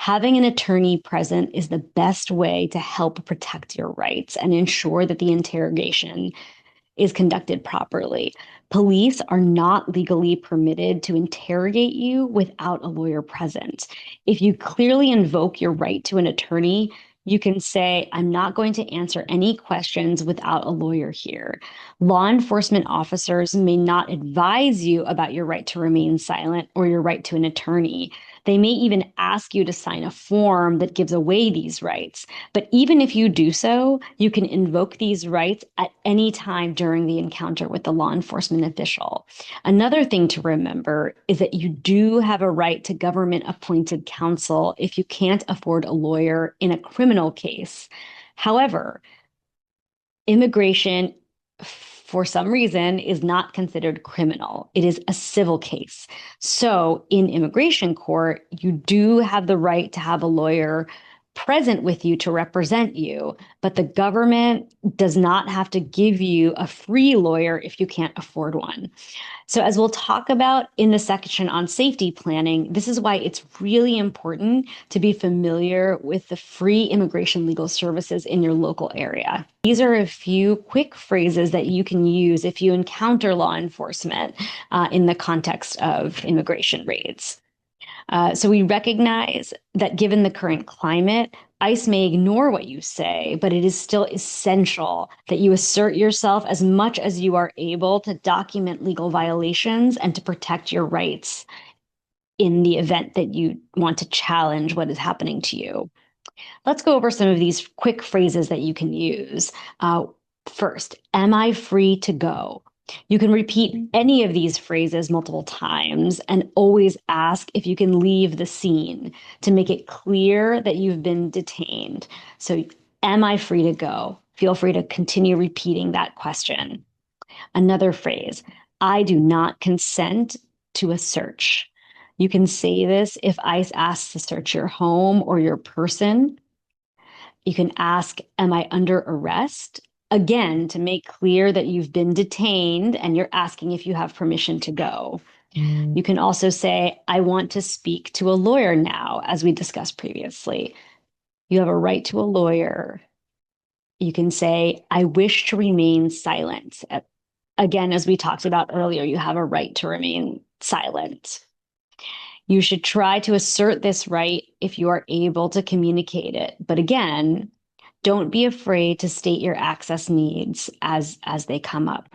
Having an attorney present is the best way to help protect your rights and ensure that the interrogation is conducted properly. Police are not legally permitted to interrogate you without a lawyer present. If you clearly invoke your right to an attorney, you can say, I'm not going to answer any questions without a lawyer here. Law enforcement officers may not advise you about your right to remain silent or your right to an attorney. They may even ask you to sign a form that gives away these rights. But even if you do so, you can invoke these rights at any time during the encounter with the law enforcement official. Another thing to remember is that you do have a right to government appointed counsel if you can't afford a lawyer in a criminal case. However, immigration, for some reason, is not considered criminal. It is a civil case. So in immigration court, you do have the right to have a lawyer present with you to represent you, but the government does not have to give you a free lawyer if you can't afford one. So, as we'll talk about in the section on safety planning, this is why it's really important to be familiar with the free immigration legal services in your local area. These are a few quick phrases that you can use if you encounter law enforcement in the context of immigration raids. So we recognize that given the current climate, ICE may ignore what you say, but it is still essential that you assert yourself as much as you are able to document legal violations and to protect your rights in the event that you want to challenge what is happening to you. Let's go over some of these quick phrases that you can use. First, am I free to go? You can repeat any of these phrases multiple times and always ask if you can leave the scene to make it clear that you've been detained. So, am I free to go? Feel free to continue repeating that question. Another phrase, I do not consent to a search. You can say this if ICE asks to search your home or your person. You can ask, am I under arrest? Again, to make clear that you've been detained and you're asking if you have permission to go. You can also say, I want to speak to a lawyer now, as we discussed previously. You have a right to a lawyer. You can say, I wish to remain silent. Again, as we talked about earlier, you have a right to remain silent. You should try to assert this right if you are able to communicate it. But again, don't be afraid to state your access needs as they come up.